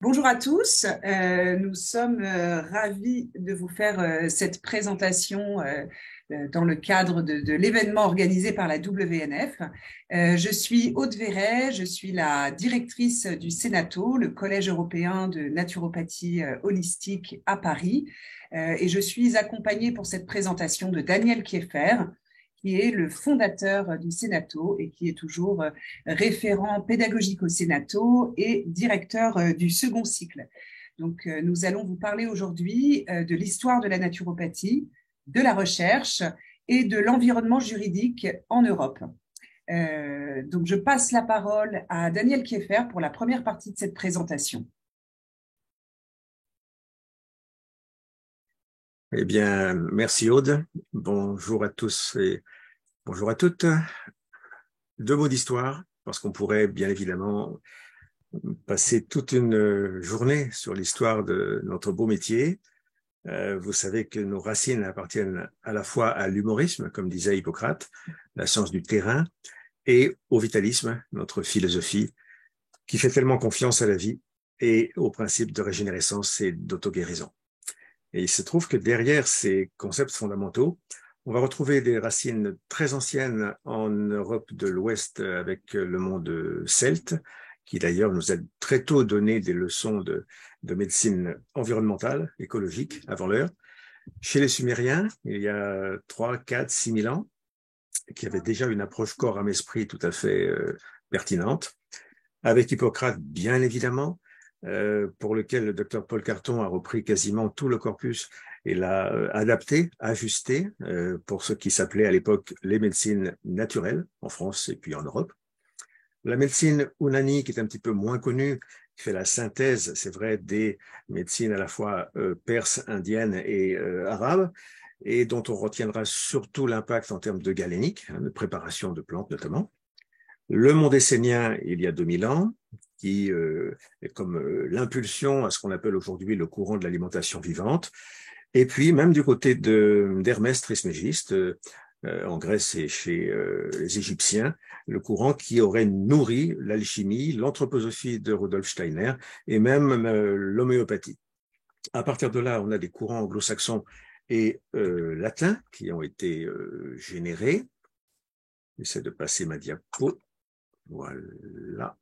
Bonjour à tous, nous sommes ravis de vous faire cette présentation dans le cadre de l'événement organisé par la WNF. Je suis Aude Verret, je suis la directrice du Sénato, le Collège européen de naturopathie holistique à Paris, et je suis accompagnée pour cette présentation de Daniel Kieffer, qui est le fondateur du Sénato et qui est toujours référent pédagogique au Sénato et directeur du second cycle. Donc, nous allons vous parler aujourd'hui de l'histoire de la naturopathie, de la recherche et de l'environnement juridique en Europe. Donc, je passe la parole à Daniel Kieffer pour la première partie de cette présentation. Eh bien, merci Aude. Bonjour à tous et bonjour à toutes. Deux mots d'histoire, parce qu'on pourrait bien évidemment passer toute une journée sur l'histoire de notre beau métier. Vous savez que nos racines appartiennent à la fois à l'humorisme, comme disait Hippocrate, la science du terrain, et au vitalisme, notre philosophie, qui fait tellement confiance à la vie et aux principes de régénérescence et d'auto-guérison. Et il se trouve que derrière ces concepts fondamentaux, on va retrouver des racines très anciennes en Europe de l'Ouest avec le monde celte, qui d'ailleurs nous a très tôt donné des leçons de médecine environnementale, écologique, avant l'heure. Chez les Sumériens, il y a 3, 4, 6 000 ans, qui avaient déjà une approche corps, âme, esprit tout à fait pertinente. Avec Hippocrate, bien évidemment, pour lequel le docteur Paul Carton a repris quasiment tout le corpus et l'a adapté, ajusté pour ce qui s'appelait à l'époque les médecines naturelles en France et puis en Europe. La médecine Unani, qui est un petit peu moins connue, qui fait la synthèse, c'est vrai, des médecines à la fois perses, indiennes et arabes, et dont on retiendra surtout l'impact en termes de galénique, de préparation de plantes notamment. Le monde essénien, il y a 2000 ans, qui est comme l'impulsion à ce qu'on appelle aujourd'hui le courant de l'alimentation vivante. Et puis, même du côté d'Hermès Trismégiste, en Grèce et chez les Égyptiens, le courant qui aurait nourri l'alchimie, l'anthroposophie de Rudolf Steiner et même l'homéopathie. À partir de là, on a des courants anglo-saxons et latins qui ont été générés. J'essaie de passer ma diapo. Voilà.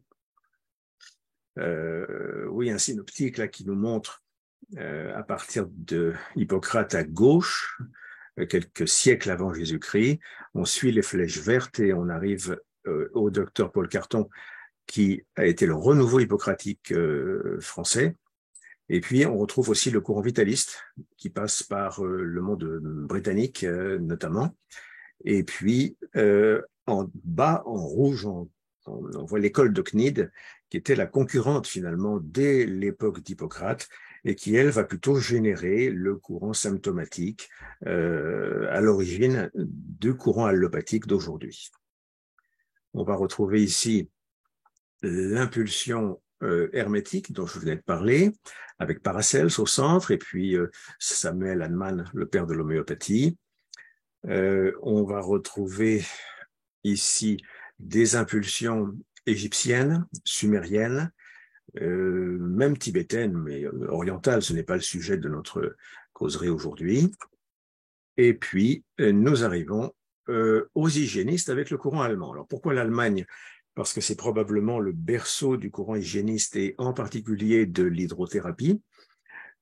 Oui, un synoptique là qui nous montre à partir de Hippocrate à gauche, quelques siècles avant Jésus-Christ, on suit les flèches vertes et on arrive au docteur Paul Carton qui a été le renouveau hippocratique français. Et puis on retrouve aussi le courant vitaliste qui passe par le monde britannique notamment. Et puis en bas, en rouge, on voit l'école de Cnide, qui était la concurrente finalement dès l'époque d'Hippocrate, et qui, elle, va plutôt générer le courant symptomatique à l'origine du courant allopathique d'aujourd'hui. On va retrouver ici l'impulsion hermétique dont je venais de parler, avec Paracels au centre, et puis Samuel Hahnemann, le père de l'homéopathie. On va retrouver ici des impulsions égyptiennes, sumériennes, même tibétaines, mais orientales, ce n'est pas le sujet de notre causerie aujourd'hui. Et puis, nous arrivons aux hygiénistes avec le courant allemand. Alors, pourquoi l'Allemagne? Parce que c'est probablement le berceau du courant hygiéniste et en particulier de l'hydrothérapie.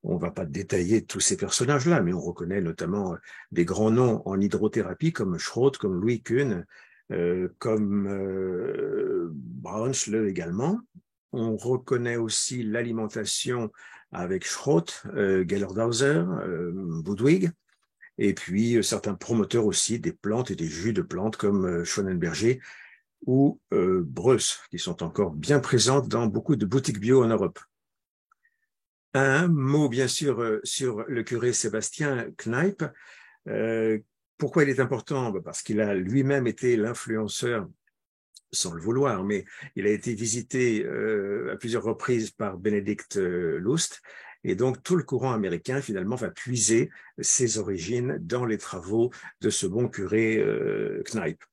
On ne va pas détailler tous ces personnages-là, mais on reconnaît notamment des grands noms en hydrothérapie comme Schroth, comme Louis Kuhn, comme Braunschle également. On reconnaît aussi l'alimentation avec Schroth, Gellerthauser, Budwig, et puis certains promoteurs aussi des plantes et des jus de plantes comme Schonenberger ou Breuss, qui sont encore bien présentes dans beaucoup de boutiques bio en Europe. Un mot, bien sûr, sur le curé Sébastien Kneipp. Pourquoi il est important? Parce qu'il a lui-même été l'influenceur, sans le vouloir, mais il a été visité à plusieurs reprises par Benedict Lust. Et donc, tout le courant américain, finalement, va puiser ses origines dans les travaux de ce bon curé Kneipp.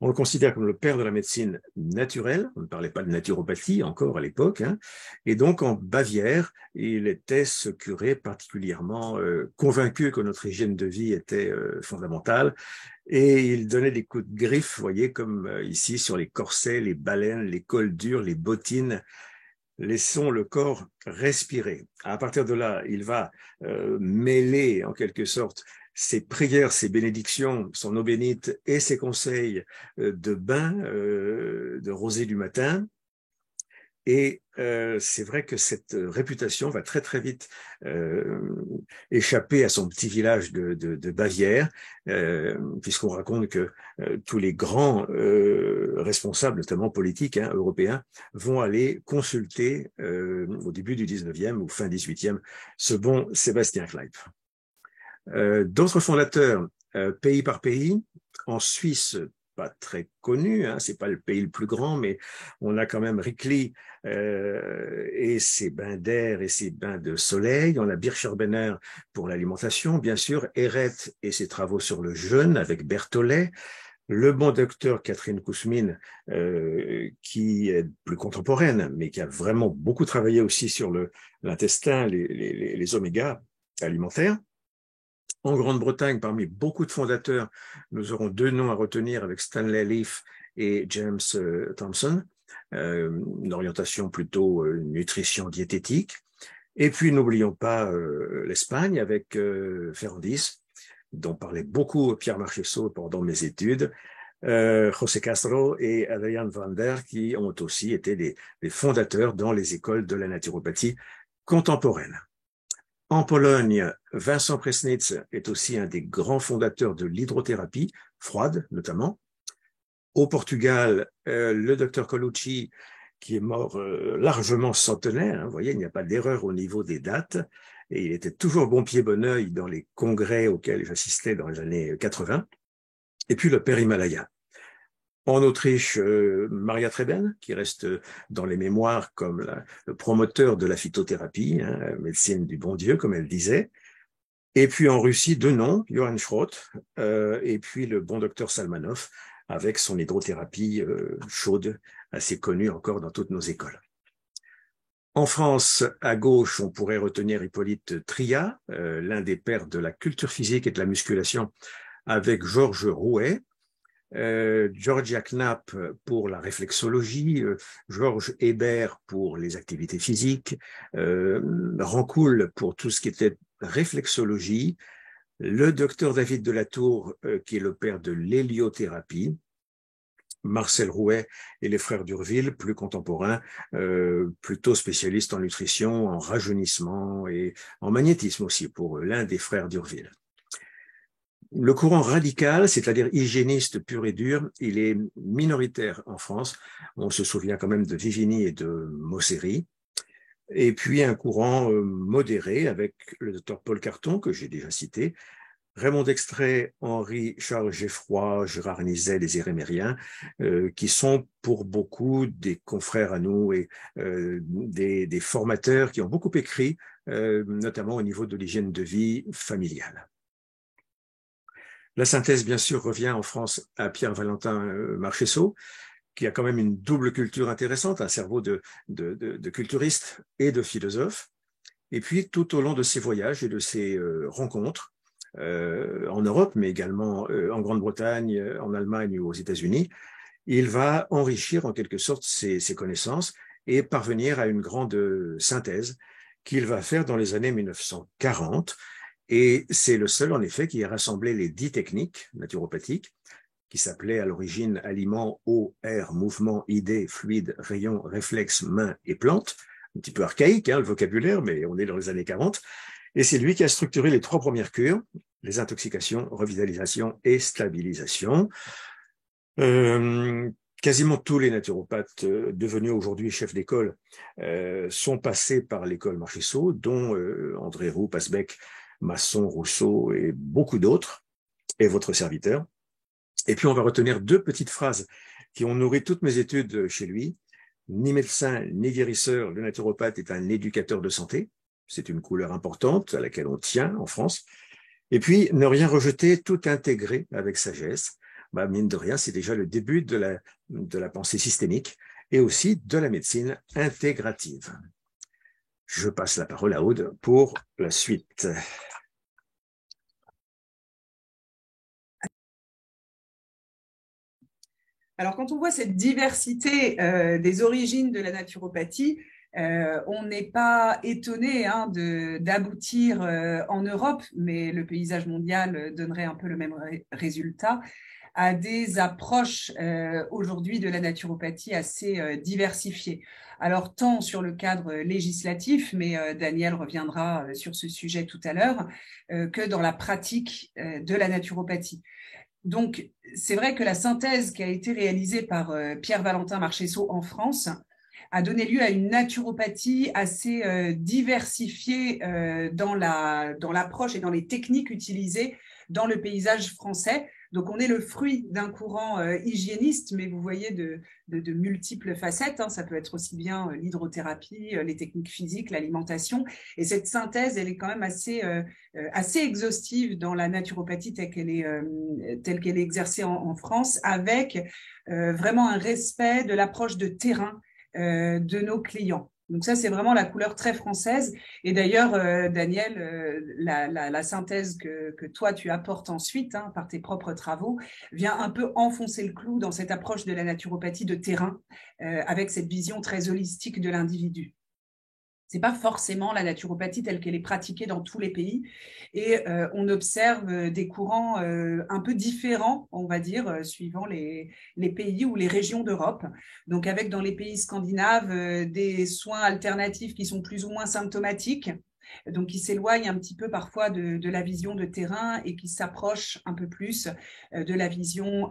On le considère comme le père de la médecine naturelle. On ne parlait pas de naturopathie encore à l'époque. Hein. Et donc, en Bavière, il était ce curé particulièrement convaincu que notre hygiène de vie était fondamentale. Et il donnait des coups de griffe, vous voyez, comme ici sur les corsets, les baleines, les cols durs, les bottines. Laissons le corps respirer. À partir de là, il va mêler en quelque sorte ses prières, ses bénédictions, son eau bénite et ses conseils de bain, de rosée du matin. Et c'est vrai que cette réputation va très très vite échapper à son petit village de Bavière, puisqu'on raconte que tous les grands responsables, notamment politiques, hein, européens, vont aller consulter au début du 19e ou fin 18e ce bon Sébastien Kleip. D'autres fondateurs, pays par pays, en Suisse, pas très connu, hein, c'est pas le pays le plus grand, mais on a quand même Ricli et ses bains d'air et ses bains de soleil. On a Bircherbenner pour l'alimentation, bien sûr, Eret et ses travaux sur le jeûne avec Berthollet. Le bon docteur Catherine Kousmine, qui est plus contemporaine, mais qui a vraiment beaucoup travaillé aussi sur l'intestin, les omégas alimentaires. En Grande-Bretagne, parmi beaucoup de fondateurs, nous aurons deux noms à retenir avec Stanley Leaf et James Thompson, une orientation plutôt nutrition diététique. Et puis, n'oublions pas l'Espagne avec Ferrandis, dont parlait beaucoup Pierre Marchessault pendant mes études, José Castro et Adrian van der, qui ont aussi été des fondateurs dans les écoles de la naturopathie contemporaine. En Pologne, Vincent Presnitz est aussi un des grands fondateurs de l'hydrothérapie, froide notamment. Au Portugal, le docteur Colucci, qui est mort largement centenaire, hein, vous voyez, il n'y a pas d'erreur au niveau des dates, et il était toujours bon pied bon oeil dans les congrès auxquels j'assistais dans les années 80. Et puis le père Himalaya. En Autriche, Maria Treben, qui reste dans les mémoires comme le promoteur de la phytothérapie, hein, médecine du bon Dieu, comme elle disait. Et puis en Russie, deux noms, Johann Schrott, et puis le bon docteur Salmanov, avec son hydrothérapie chaude, assez connue encore dans toutes nos écoles. En France, à gauche, on pourrait retenir Hippolyte Tria, l'un des pères de la culture physique et de la musculation, avec Georges Rouet, Georgia Knapp pour la réflexologie, Georges Hébert pour les activités physiques, Rancoul pour tout ce qui était réflexologie, le docteur David Delatour qui est le père de l'héliothérapie, Marcel Rouet et les frères d'Urville, plus contemporains, plutôt spécialistes en nutrition, en rajeunissement et en magnétisme aussi pour l'un des frères d'Urville. Le courant radical, c'est-à-dire hygiéniste pur et dur, il est minoritaire en France. On se souvient quand même de Vivini et de Mosseri. Et puis un courant modéré avec le docteur Paul Carton, que j'ai déjà cité, Raymond Dextray, Henri Charles Geffroy, Gérard Nizet, les Hérémériens, qui sont pour beaucoup des confrères à nous et des formateurs qui ont beaucoup écrit, notamment au niveau de l'hygiène de vie familiale. La synthèse, bien sûr, revient en France à Pierre-Valentin Marchessault, qui a quand même une double culture intéressante, un cerveau de culturiste et de philosophe. Et puis, tout au long de ses voyages et de ses rencontres, en Europe, mais également en Grande-Bretagne, en Allemagne ou aux États-Unis, il va enrichir en quelque sorte ses connaissances et parvenir à une grande synthèse qu'il va faire dans les années 1940. Et c'est le seul, en effet, qui a rassemblé les 10 techniques naturopathiques, qui s'appelaient à l'origine aliments, eau, air, mouvement, idées, fluide, rayon, réflexe, main et plantes. Un petit peu archaïque, hein, le vocabulaire, mais on est dans les années 40. Et c'est lui qui a structuré les 3 premières cures, les intoxications, revitalisation et stabilisation. Quasiment tous les naturopathes devenus aujourd'hui chefs d'école sont passés par l'école Marchessault, dont André Roux, Passebec, Masson, Rousseau et beaucoup d'autres, et votre serviteur. Et puis on va retenir 2 petites phrases qui ont nourri toutes mes études chez lui. Ni médecin, ni guérisseur, le naturopathe est un éducateur de santé. C'est une couleur importante à laquelle on tient en France. Et puis, ne rien rejeter, tout intégrer avec sagesse. mine de rien, c'est déjà le début de la pensée systémique et aussi de la médecine intégrative. Je passe la parole à Aude pour la suite. Alors, quand on voit cette diversité des origines de la naturopathie, on n'est pas étonné d'aboutir en Europe, mais le paysage mondial donnerait un peu le même résultat, à des approches aujourd'hui de la naturopathie assez diversifiées. Alors, tant sur le cadre législatif, mais Daniel reviendra sur ce sujet tout à l'heure, que dans la pratique de la naturopathie. Donc, c'est vrai que la synthèse qui a été réalisée par Pierre-Valentin Marchessault en France a donné lieu à une naturopathie assez diversifiée dans l'approche et dans les techniques utilisées dans le paysage français. Donc, on est le fruit d'un courant hygiéniste, mais vous voyez de multiples facettes. Ça peut être aussi bien l'hydrothérapie, les techniques physiques, l'alimentation. Et cette synthèse, elle est quand même assez exhaustive dans la naturopathie telle qu'elle est exercée en France, avec vraiment un respect de l'approche de terrain de nos clients. Donc ça, c'est vraiment la couleur très française. Et d'ailleurs, Daniel, la synthèse que toi, tu apportes ensuite par tes propres travaux, vient un peu enfoncer le clou dans cette approche de la naturopathie de terrain, avec cette vision très holistique de l'individu. C'est pas forcément la naturopathie telle qu'elle est pratiquée dans tous les pays. Et on observe des courants un peu différents, on va dire, suivant les pays ou les régions d'Europe. Donc avec dans les pays scandinaves des soins alternatifs qui sont plus ou moins symptomatiques, donc qui s'éloignent un petit peu parfois de la vision de terrain et qui s'approchent un peu plus de la vision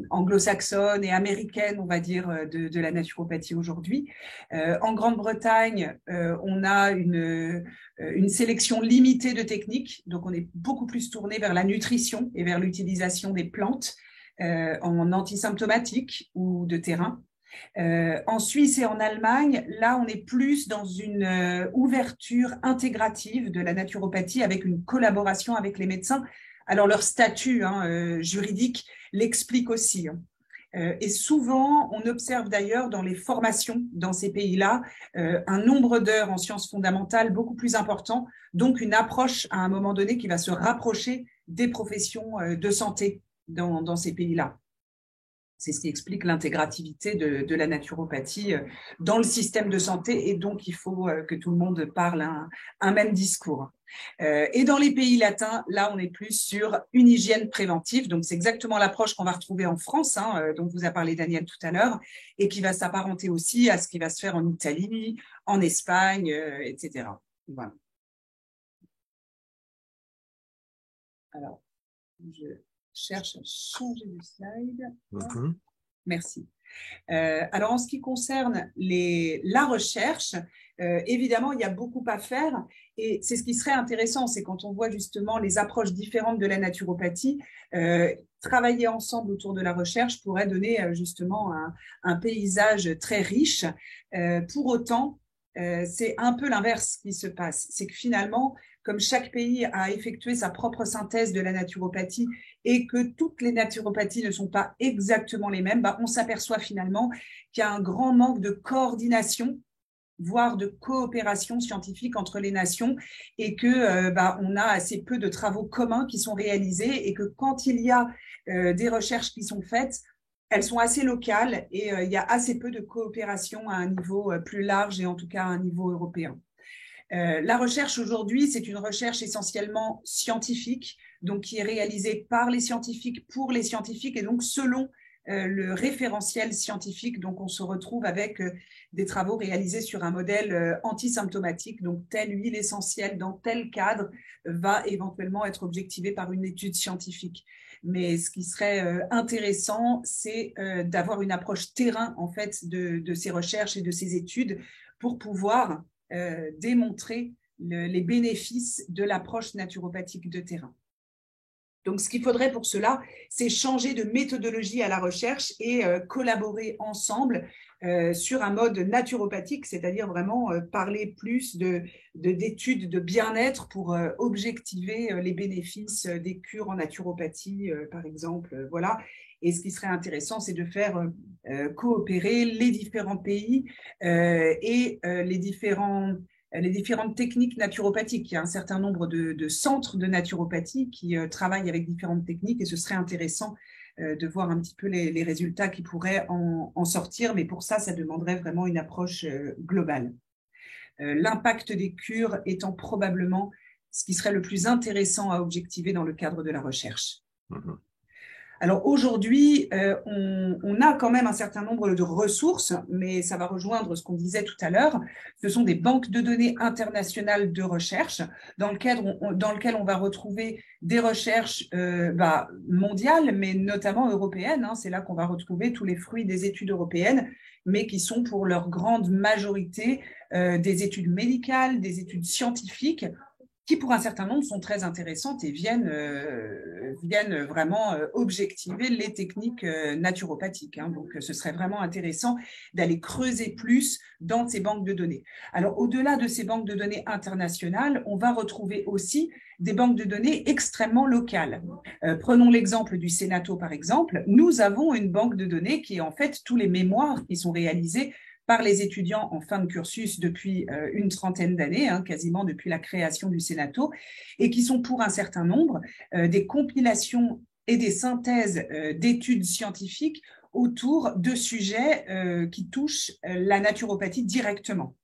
anglo-saxonne et américaine, on va dire, de la naturopathie aujourd'hui. En Grande-Bretagne, on a une sélection limitée de techniques, donc on est beaucoup plus tourné vers la nutrition et vers l'utilisation des plantes en antisymptomatique ou de terrain. En Suisse et en Allemagne, là, on est plus dans une ouverture intégrative de la naturopathie avec une collaboration avec les médecins. Alors, leur statut juridique l'explique aussi. Et souvent, on observe d'ailleurs dans les formations dans ces pays-là un nombre d'heures en sciences fondamentales beaucoup plus important, donc une approche à un moment donné qui va se rapprocher des professions de santé dans ces pays-là. C'est ce qui explique l'intégrativité de la naturopathie dans le système de santé, et donc il faut que tout le monde parle un même discours. Et dans les pays latins, là, on est plus sur une hygiène préventive. Donc, c'est exactement l'approche qu'on va retrouver en France, dont vous a parlé Daniel tout à l'heure, et qui va s'apparenter aussi à ce qui va se faire en Italie, en Espagne, etc. Voilà. Alors, je cherche à changer de slide. Merci. Alors, en ce qui concerne la recherche, évidemment, il y a beaucoup à faire, et c'est ce qui serait intéressant, c'est quand on voit justement les approches différentes de la naturopathie, travailler ensemble autour de la recherche pourrait donner justement un paysage très riche. Pour autant, c'est un peu l'inverse qui se passe. C'est que finalement, comme chaque pays a effectué sa propre synthèse de la naturopathie et que toutes les naturopathies ne sont pas exactement les mêmes, on s'aperçoit finalement qu'il y a un grand manque de coordination, voire de coopération scientifique entre les nations, et que on a assez peu de travaux communs qui sont réalisés, et que quand il y a des recherches qui sont faites, elles sont assez locales, et il y a assez peu de coopération à un niveau plus large, et en tout cas à un niveau européen. La recherche aujourd'hui, c'est une recherche essentiellement scientifique, donc qui est réalisée par les scientifiques, pour les scientifiques, et donc selon le référentiel scientifique. Donc, on se retrouve avec des travaux réalisés sur un modèle antisymptomatique. Donc, telle huile essentielle dans tel cadre va éventuellement être objectivée par une étude scientifique. Mais ce qui serait intéressant, c'est d'avoir une approche terrain, en fait, de ces recherches et de ces études pour pouvoir démontrer les bénéfices de l'approche naturopathique de terrain. Donc, ce qu'il faudrait pour cela, c'est changer de méthodologie à la recherche et collaborer ensemble sur un mode naturopathique, c'est-à-dire vraiment parler plus d'études de bien-être pour objectiver les bénéfices des cures en naturopathie, par exemple. Voilà. Et ce qui serait intéressant, c'est de faire coopérer les différents pays et les différentes techniques naturopathiques. Il y a un certain nombre de centres de naturopathie qui travaillent avec différentes techniques et ce serait intéressant de voir un petit peu les résultats qui pourraient en sortir. Mais pour ça, ça demanderait vraiment une approche globale. L'impact des cures étant probablement ce qui serait le plus intéressant à objectiver dans le cadre de la recherche. Alors aujourd'hui, on a quand même un certain nombre de ressources, mais ça va rejoindre ce qu'on disait tout à l'heure. Ce sont des banques de données internationales de recherche dans lequel on va retrouver des recherches mondiales, mais notamment européennes. C'est là qu'on va retrouver tous les fruits des études européennes, mais qui sont pour leur grande majorité des études médicales, des études scientifiques, qui pour un certain nombre sont très intéressantes et viennent vraiment objectiver les techniques naturopathiques. Donc, ce serait vraiment intéressant d'aller creuser plus dans ces banques de données. Alors, au-delà de ces banques de données internationales, on va retrouver aussi des banques de données extrêmement locales. Prenons l'exemple du Sénato, par exemple. Nous avons une banque de données qui est en fait tous les mémoires qui sont réalisés par les étudiants en fin de cursus depuis une trentaine d'années, quasiment depuis la création du Sénato, et qui sont pour un certain nombre des compilations et des synthèses d'études scientifiques autour de sujets qui touchent la naturopathie directement.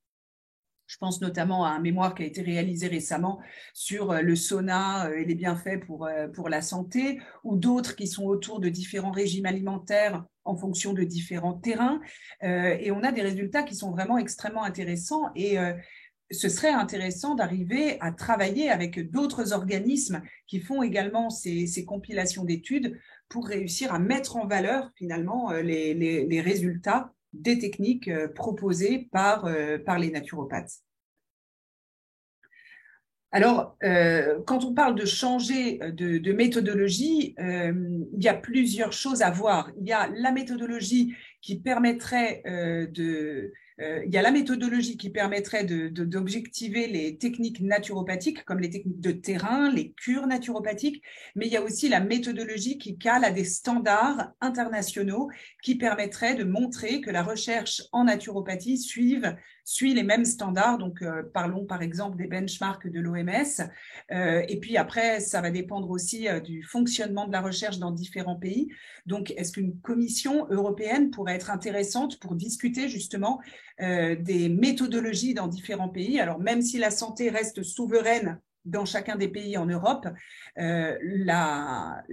Je pense notamment à un mémoire qui a été réalisé récemment sur le sauna et les bienfaits pour la santé, ou d'autres qui sont autour de différents régimes alimentaires en fonction de différents terrains. Et on a des résultats qui sont vraiment extrêmement intéressants. Et ce serait intéressant d'arriver à travailler avec d'autres organismes qui font également ces compilations d'études pour réussir à mettre en valeur finalement les résultats des techniques proposées par les naturopathes. Alors, quand on parle de changer de méthodologie, il y a plusieurs choses à voir. Il y a la méthodologie qui permettrait d'objectiver les techniques naturopathiques, comme les techniques de terrain, les cures naturopathiques, mais il y a aussi la méthodologie qui cale à des standards internationaux qui permettraient de montrer que la recherche en naturopathie suit les mêmes standards. Donc, parlons par exemple des benchmarks de l'OMS. Et puis après, ça va dépendre aussi du fonctionnement de la recherche dans différents pays. Donc, est-ce qu'une commission européenne pourrait être intéressante pour discuter justement des méthodologies dans différents pays? Alors, même si la santé reste souveraine dans chacun des pays en Europe, la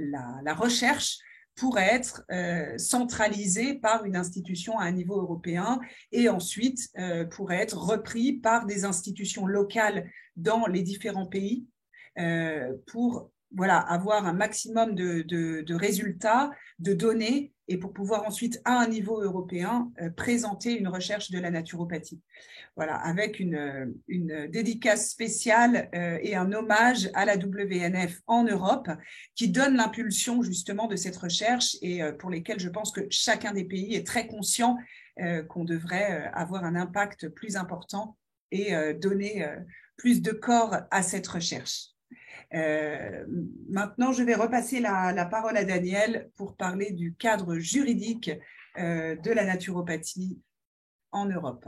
recherche pourrait être centralisée par une institution à un niveau européen et ensuite pourrait être repris par des institutions locales dans les différents pays pour avoir un maximum de résultats, de données, et pour pouvoir ensuite, à un niveau européen, présenter une recherche de la naturopathie. Voilà, avec une dédicace spéciale et un hommage à la WNF en Europe, qui donne l'impulsion justement de cette recherche et pour lesquelles je pense que chacun des pays est très conscient qu'on devrait avoir un impact plus important et donner plus de corps à cette recherche. Maintenant, je vais repasser la parole à Daniel pour parler du cadre juridique de la naturopathie en Europe.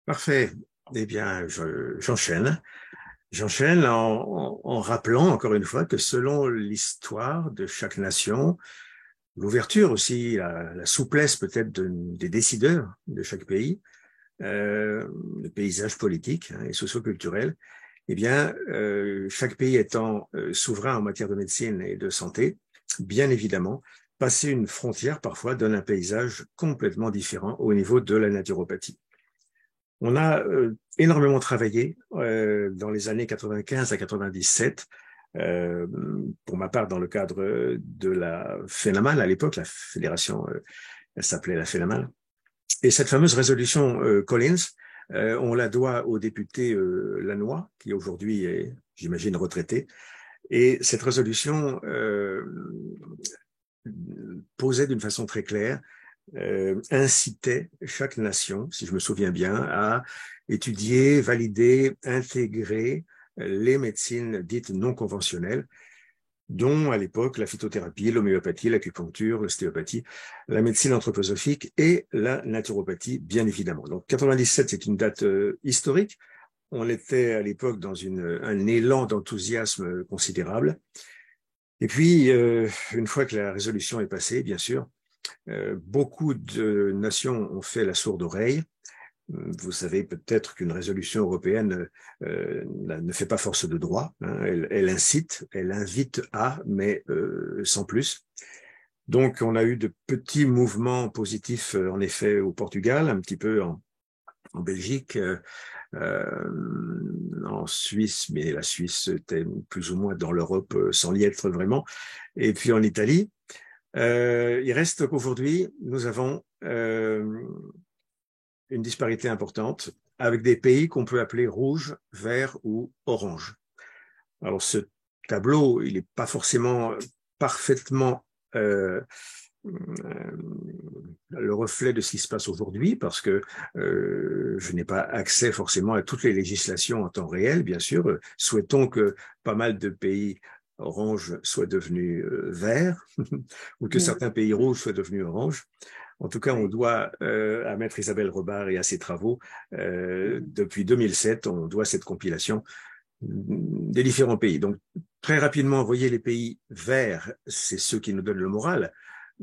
Parfait. Eh bien, j'enchaîne. J'enchaîne en rappelant encore une fois que selon l'histoire de chaque nation, l'ouverture aussi, la souplesse peut-être des décideurs de chaque pays, le paysage politique et socio-culturel, eh bien, chaque pays étant souverain en matière de médecine et de santé, bien évidemment, passer une frontière parfois donne un paysage complètement différent au niveau de la naturopathie. On a énormément travaillé dans les années 95 à 97, pour ma part dans le cadre de la FENAMAL à l'époque, la fédération, elle s'appelait la FENAMAL. Et cette fameuse résolution Collins, on la doit au député Lannoy, qui aujourd'hui est, j'imagine, retraité. Et cette résolution posait d'une façon très claire, incitait chaque nation, si je me souviens bien, à étudier, valider, intégrer les médecines dites non conventionnelles dont à l'époque la phytothérapie, l'homéopathie, l'acupuncture, l'ostéopathie, la médecine anthroposophique et la naturopathie, bien évidemment. Donc 97, c'est une date historique. On était à l'époque dans un élan d'enthousiasme considérable. Et puis, une fois que la résolution est passée, bien sûr, beaucoup de nations ont fait la sourde oreille. Vous savez peut-être qu'une résolution européenne ne fait pas force de droit. Hein. Elle incite, elle invite à, mais sans plus. Donc, on a eu de petits mouvements positifs, en effet, au Portugal, un petit peu en Belgique, en Suisse, mais la Suisse était plus ou moins dans l'Europe sans y être vraiment, et puis en Italie. Il reste qu'aujourd'hui, nous avons une disparité importante avec des pays qu'on peut appeler rouge, vert ou orange. Alors ce tableau, il n'est pas forcément parfaitement le reflet de ce qui se passe aujourd'hui parce que je n'ai pas accès forcément à toutes les législations en temps réel, bien sûr. Souhaitons que pas mal de pays orange soient devenus verts ou que certains pays rouges soient devenus orange. En tout cas, on doit à Maître Isabelle Robard et à ses travaux, depuis 2007, on doit cette compilation des différents pays. Donc, très rapidement, vous voyez les pays verts, c'est ceux qui nous donnent le moral.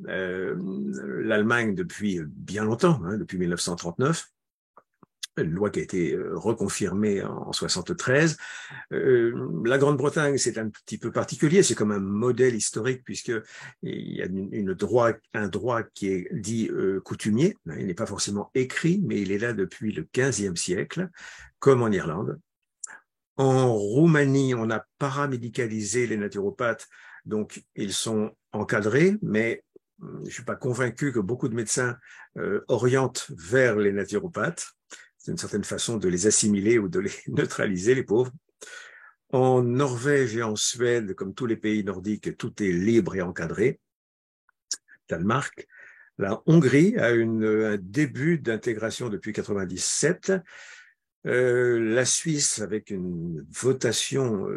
L'Allemagne depuis bien longtemps, hein, depuis 1939, une loi qui a été reconfirmée en 73. La Grande-Bretagne, c'est un petit peu particulier, c'est comme un modèle historique puisque il y a un droit qui est dit coutumier. Il n'est pas forcément écrit, mais il est là depuis le XVe siècle, comme en Irlande. En Roumanie, on a paramédicalisé les naturopathes, donc ils sont encadrés, mais je ne suis pas convaincu que beaucoup de médecins orientent vers les naturopathes. C'est une certaine façon de les assimiler ou de les neutraliser, les pauvres. En Norvège et en Suède, comme tous les pays nordiques, tout est libre et encadré. Danemark. La Hongrie a un début d'intégration depuis 97. La Suisse, avec une votation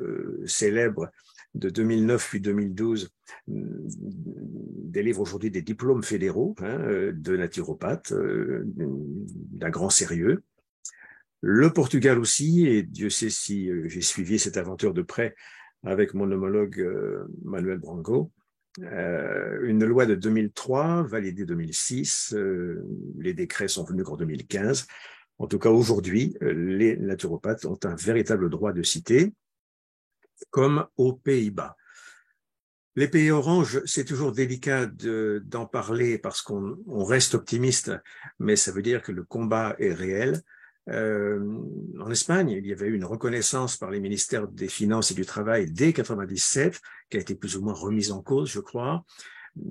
célèbre de 2009 puis 2012, délivre aujourd'hui des diplômes fédéraux de naturopathes d'un grand sérieux. Le Portugal aussi, et Dieu sait si j'ai suivi cette aventure de près avec mon homologue Manuel Branco. Une loi de 2003, validée 2006, les décrets sont venus qu'en 2015. En tout cas, aujourd'hui, les naturopathes ont un véritable droit de cité, comme aux Pays-Bas. Les pays oranges, c'est toujours délicat d'en parler parce qu'on reste optimiste, mais ça veut dire que le combat est réel. En Espagne, il y avait eu une reconnaissance par les ministères des Finances et du Travail dès 97, qui a été plus ou moins remise en cause, je crois.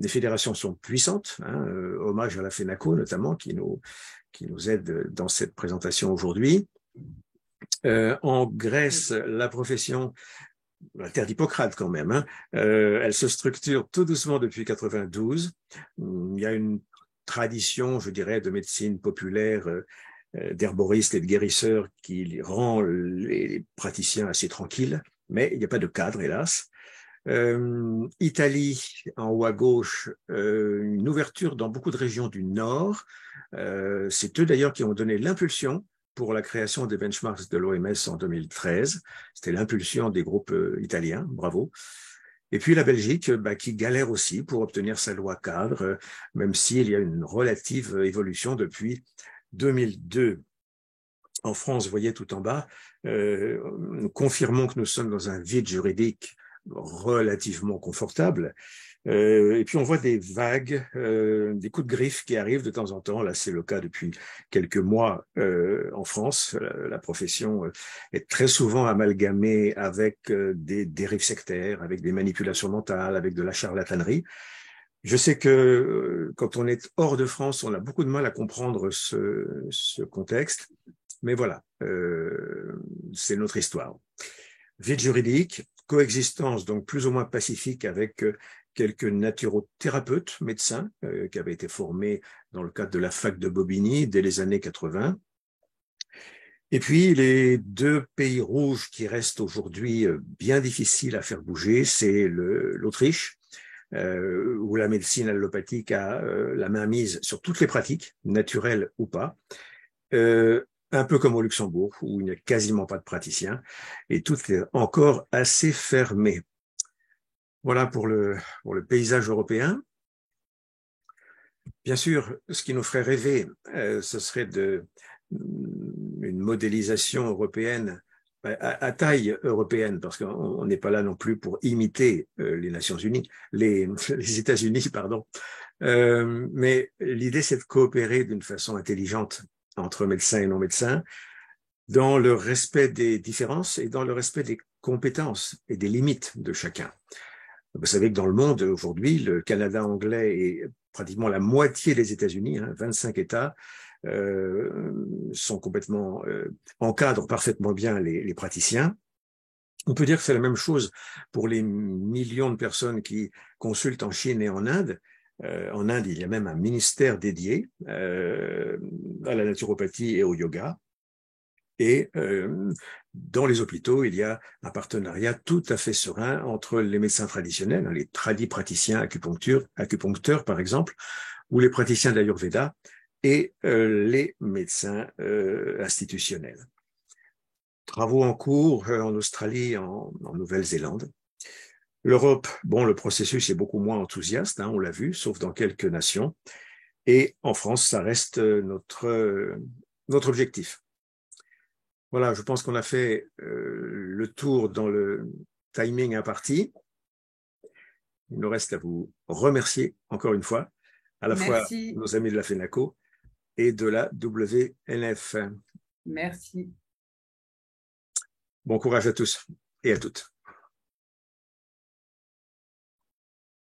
Les fédérations sont puissantes, hommage à la FENACO notamment, qui nous aide dans cette présentation aujourd'hui. En Grèce, la profession, la terre d'Hippocrate quand même, elle se structure tout doucement depuis 92. Il y a une tradition, je dirais, de médecine populaire, d'herboristes et de guérisseurs qui rend les praticiens assez tranquilles, mais il n'y a pas de cadre, hélas. Italie, en haut à gauche, une ouverture dans beaucoup de régions du Nord. C'est eux d'ailleurs qui ont donné l'impulsion pour la création des benchmarks de l'OMS en 2013. C'était l'impulsion des groupes italiens, bravo. Et puis la Belgique, qui galère aussi pour obtenir sa loi cadre, même s'il y a une relative évolution depuis 2002. En France, vous voyez tout en bas, nous confirmons que nous sommes dans un vide juridique relativement confortable. Et puis on voit des vagues, des coups de griffe qui arrivent de temps en temps. Là, c'est le cas depuis quelques mois en France. La profession est très souvent amalgamée avec des dérives sectaires, avec des manipulations mentales, avec de la charlatanerie. Je sais que quand on est hors de France, on a beaucoup de mal à comprendre ce contexte. Mais voilà, c'est notre histoire. Vide juridique, coexistence donc plus ou moins pacifique avec quelques naturothérapeutes, médecins, qui avaient été formés dans le cadre de la fac de Bobigny dès les années 80. Et puis, les deux pays rouges qui restent aujourd'hui bien difficiles à faire bouger, c'est l'Autriche, où la médecine allopathique a la main mise sur toutes les pratiques, naturelles ou pas, un peu comme au Luxembourg, où il n'y a quasiment pas de praticiens, et tout est encore assez fermé. Voilà pour le paysage européen. Bien sûr, ce qui nous ferait rêver, ce serait une modélisation européenne à taille européenne, parce qu'on n'est pas là non plus pour imiter les Nations Unies, les États-Unis, pardon. Mais l'idée, c'est de coopérer d'une façon intelligente entre médecins et non-médecins, dans le respect des différences et dans le respect des compétences et des limites de chacun. Vous savez que dans le monde aujourd'hui, le Canada anglais est pratiquement la moitié des États-Unis, 25 États sont complètement encadrent parfaitement bien les praticiens. On peut dire que c'est la même chose pour les millions de personnes qui consultent en Chine et en Inde. En Inde, il y a même un ministère dédié à la naturopathie et au yoga. Et dans les hôpitaux, il y a un partenariat tout à fait serein entre les médecins traditionnels, les praticiens acupuncteurs par exemple, ou les praticiens d'Ayurveda, et les médecins institutionnels. Travaux en cours en Australie, en Nouvelle-Zélande. L'Europe, bon, le processus est beaucoup moins enthousiaste, on l'a vu, sauf dans quelques nations. Et en France, ça reste notre objectif. Voilà, je pense qu'on a fait le tour dans le timing imparti. Il nous reste à vous remercier encore une fois, à la fois Merci. nos amis de la FENACO et de la WNF. Merci. Bon courage à tous et à toutes.